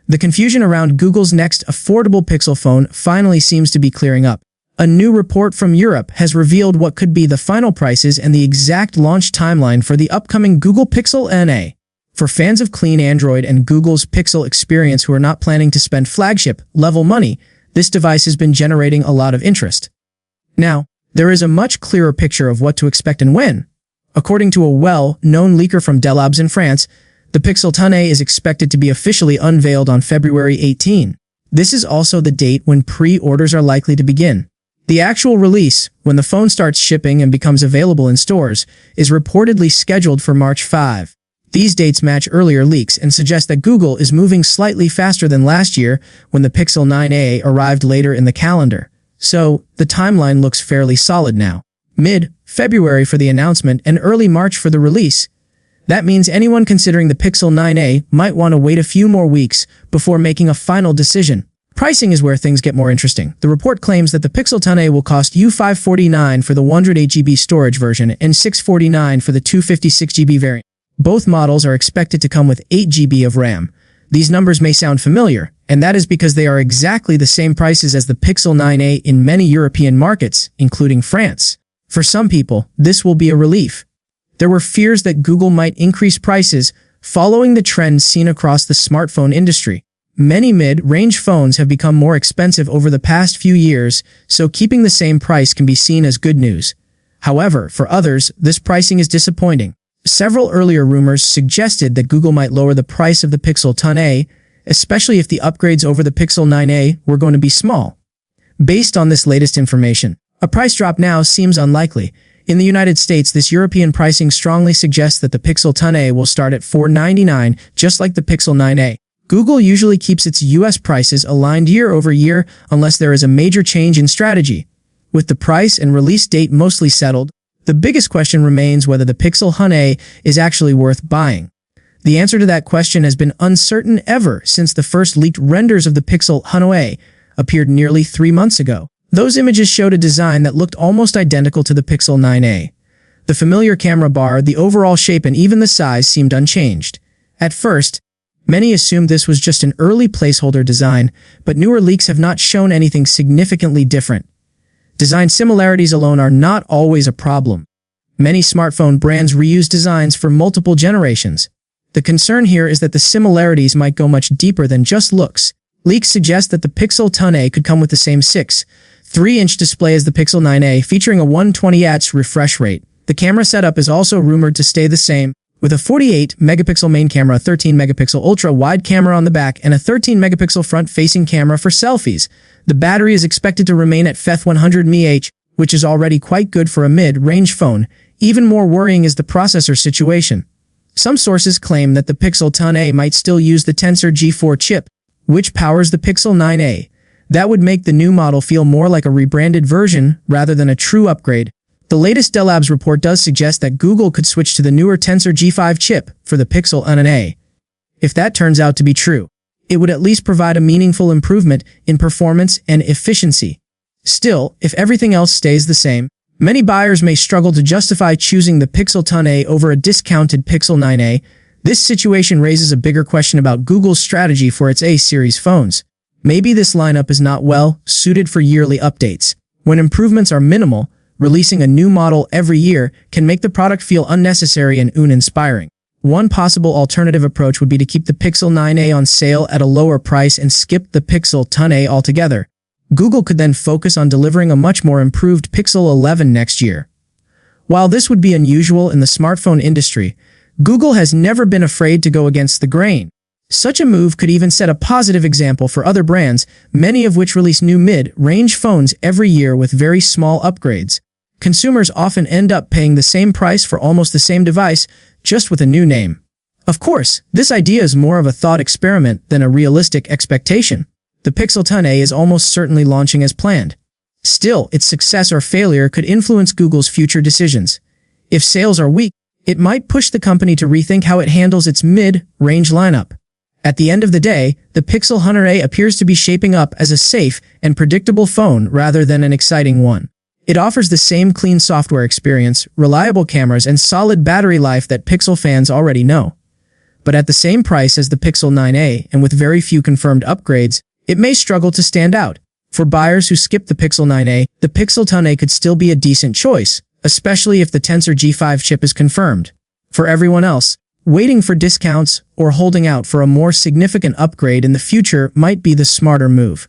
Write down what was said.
The confusion around Google's next affordable Pixel phone finally seems to be clearing up. A new report from Europe has revealed what could be the final prices and the exact launch timeline for the upcoming Google Pixel NA. For fans of clean Android and Google's Pixel experience who are not planning to spend flagship-level money, this device has been generating a lot of interest. Now, there is a much clearer picture of what to expect and when. According to a well-known leaker from Delabs in France, the Pixel NA is expected to be officially unveiled on February 18. This is also the date when pre-orders are likely to begin. The actual release, when the phone starts shipping and becomes available in stores, is reportedly scheduled for March 5. These dates match earlier leaks and suggest that Google is moving slightly faster than last year when the Pixel 9a arrived later in the calendar. So, the timeline looks fairly solid now. Mid-February for the announcement and early March for the release. That means anyone considering the Pixel 9a might want to wait a few more weeks before making a final decision. Pricing is where things get more interesting. The report claims that the Pixel 10a will cost you $549 for the 128GB storage version and $649 for the 256GB variant. Both models are expected to come with 8GB of RAM. These numbers may sound familiar, and that is because they are exactly the same prices as the Pixel 9a in many European markets, including France. For some people, this will be a relief. There were fears that Google might increase prices following the trend seen across the smartphone industry. Many mid-range phones have become more expensive over the past few years, so keeping the same price can be seen as good news. However, for others, this pricing is disappointing. Several earlier rumors suggested that Google might lower the price of the Pixel 10a, especially if the upgrades over the Pixel 9a were going to be small. Based on this latest information, a price drop now seems unlikely. In the United States, this European pricing strongly suggests that the Pixel 10a will start at $499, just like the Pixel 9a. Google usually keeps its US prices aligned year over year unless there is a major change in strategy. With the price and release date mostly settled, the biggest question remains whether the Pixel 10a is actually worth buying. The answer to that question has been uncertain ever since the first leaked renders of the Pixel 10a appeared nearly 3 months ago. Those images showed a design that looked almost identical to the Pixel 9a. The familiar camera bar, the overall shape, and even the size seemed unchanged. At first, many assumed this was just an early placeholder design, but newer leaks have not shown anything significantly different. Design similarities alone are not always a problem. Many smartphone brands reuse designs for multiple generations. The concern here is that the similarities might go much deeper than just looks. Leaks suggest that the Pixel 10a could come with the same 6.3-inch display as the Pixel 9a, featuring a 120Hz refresh rate. The camera setup is also rumored to stay the same, with a 48-megapixel main camera, a 13-megapixel ultra-wide camera on the back, and a 13-megapixel front-facing camera for selfies. The battery is expected to remain at 100 mAh, which is already quite good for a mid-range phone. Even more worrying is the processor situation. Some sources claim that the Pixel 10a might still use the Tensor G4 chip, which powers the Pixel 9a. That would make the new model feel more like a rebranded version rather than a true upgrade. The latest Delabs report does suggest that Google could switch to the newer Tensor G5 chip for the Pixel 10a. If that turns out to be true, it would at least provide a meaningful improvement in performance and efficiency. Still, if everything else stays the same, many buyers may struggle to justify choosing the Pixel 10a over a discounted Pixel 9a. This situation raises a bigger question about Google's strategy for its A-series phones. Maybe this lineup is not well suited for yearly updates. When improvements are minimal, releasing a new model every year can make the product feel unnecessary and uninspiring. One possible alternative approach would be to keep the Pixel 9a on sale at a lower price and skip the Pixel 10a altogether. Google could then focus on delivering a much more improved Pixel 11 next year. While this would be unusual in the smartphone industry, Google has never been afraid to go against the grain. Such a move could even set a positive example for other brands, many of which release new mid-range phones every year with very small upgrades. Consumers often end up paying the same price for almost the same device, just with a new name. Of course, this idea is more of a thought experiment than a realistic expectation. The Pixel 10a is almost certainly launching as planned. Still, its success or failure could influence Google's future decisions. If sales are weak, it might push the company to rethink how it handles its mid-range lineup. At the end of the day, the Pixel 10a appears to be shaping up as a safe and predictable phone rather than an exciting one. It offers the same clean software experience, reliable cameras, and solid battery life that Pixel fans already know. but at the same price as the Pixel 9a and with very few confirmed upgrades, it may struggle to stand out. For buyers who skip the Pixel 9a, the Pixel 10a could still be a decent choice, especially if the Tensor G5 chip is confirmed. For everyone else, waiting for discounts or holding out for a more significant upgrade in the future might be the smarter move.